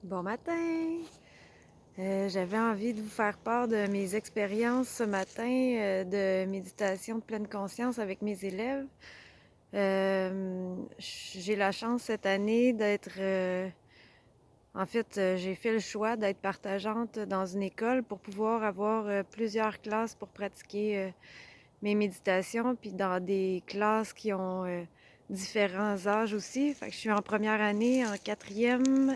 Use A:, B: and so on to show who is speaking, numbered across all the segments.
A: Bon matin! J'avais envie de vous faire part de mes expériences ce matin de méditation de pleine conscience avec mes élèves. J'ai la chance cette année d'être... j'ai fait le choix d'être partageante dans une école pour pouvoir avoir plusieurs classes pour pratiquer mes méditations, puis dans des classes qui ont différents âges aussi. Fait que je suis en première année, en quatrième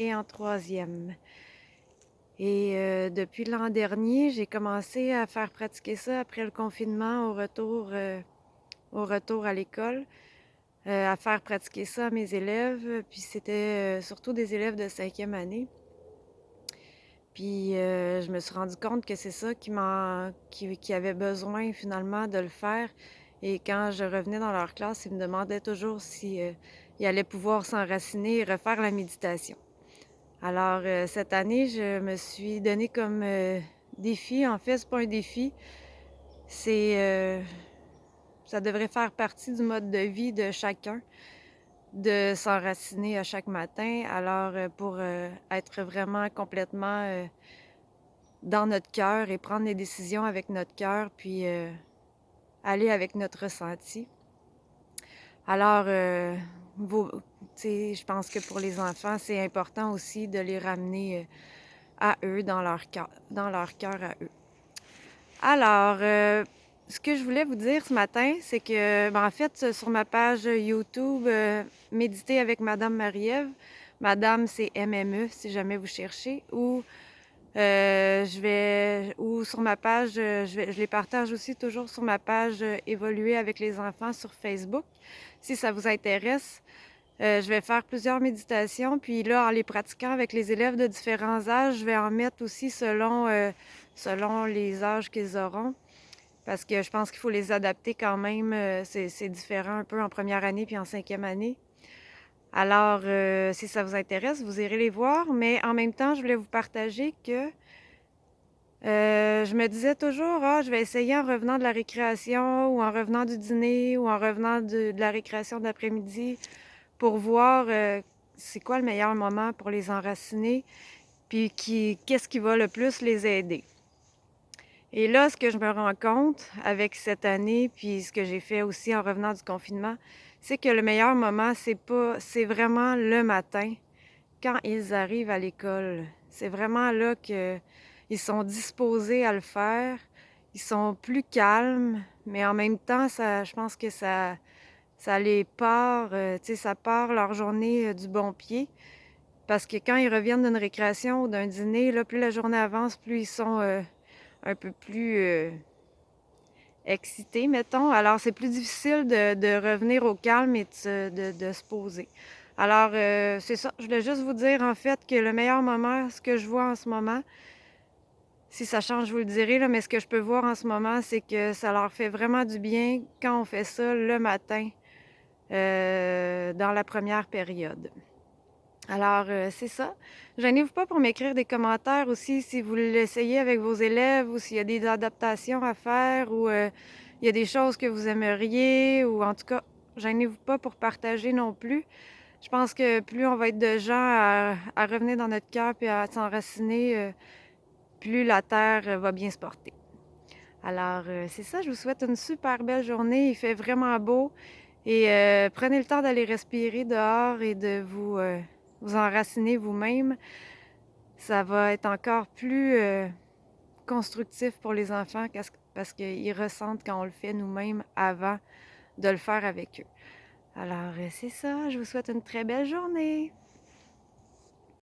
A: et en troisième. Et depuis l'an dernier, j'ai commencé à faire pratiquer ça après le confinement au retour à l'école, à faire pratiquer ça à mes élèves. Puis c'était surtout des élèves de cinquième année. Puis je me suis rendu compte que c'est ça qui avait besoin finalement de le faire. Et quand je revenais dans leur classe, ils me demandaient toujours si ils allaient pouvoir s'enraciner et refaire la méditation. Alors, cette année, je me suis donné comme défi, en fait, c'est pas un défi, c'est, ça devrait faire partie du mode de vie de chacun, de s'enraciner à chaque matin. Alors, pour être vraiment complètement dans notre cœur et prendre les décisions avec notre cœur, puis aller avec notre ressenti. Alors, tu sais, je pense que pour les enfants, c'est important aussi de les ramener à eux, dans leur cœur à eux. Alors, ce que je voulais vous dire ce matin, c'est que, en fait, sur ma page YouTube, Méditer avec Madame Marie-Ève, Madame, c'est MME, si jamais vous cherchez, ou sur ma page, je les partage aussi toujours sur ma page Évoluer avec les enfants sur Facebook, si ça vous intéresse. Je vais faire plusieurs méditations, puis là, en les pratiquant avec les élèves de différents âges, je vais en mettre aussi selon les âges qu'ils auront, parce que je pense qu'il faut les adapter quand même. C'est différent un peu en première année puis en cinquième année. Alors, si ça vous intéresse, vous irez les voir, mais en même temps, je voulais vous partager que je me disais toujours, ah, je vais essayer en revenant de la récréation ou en revenant du dîner ou en revenant de la récréation d'après-midi pour voir c'est quoi le meilleur moment pour les enraciner, puis qu'est-ce qui va le plus les aider. Et là, ce que je me rends compte avec cette année, puis ce que j'ai fait aussi en revenant du confinement, c'est que le meilleur moment, c'est vraiment le matin, quand ils arrivent à l'école. C'est vraiment là qu'ils sont disposés à le faire. Ils sont plus calmes, mais en même temps, je pense que ça les part, tu sais, ça part leur journée du bon pied. Parce que quand ils reviennent d'une récréation ou d'un dîner, là, plus la journée avance, plus ils sont un peu plus excités, mettons. Alors, c'est plus difficile de revenir au calme et de se poser. Alors, c'est ça. Je voulais juste vous dire, en fait, que le meilleur moment, ce que je vois en ce moment, si ça change, je vous le dirai, là, mais ce que je peux voir en ce moment, c'est que ça leur fait vraiment du bien quand on fait ça le matin, dans la première période. Alors, c'est ça. Gênez-vous pas pour m'écrire des commentaires aussi si vous l'essayez avec vos élèves ou s'il y a des adaptations à faire ou il y a des choses que vous aimeriez ou en tout cas, gênez-vous pas pour partager non plus. Je pense que plus on va être de gens à revenir dans notre cœur puis à s'enraciner, plus la terre va bien se porter. Alors, c'est ça, je vous souhaite une super belle journée. Il fait vraiment beau et prenez le temps d'aller respirer dehors et de vous enraciner vous-même. Ça va être encore plus constructif pour les enfants parce qu'ils ressentent quand on le fait nous-mêmes avant de le faire avec eux. Alors, c'est ça. Je vous souhaite une très belle journée.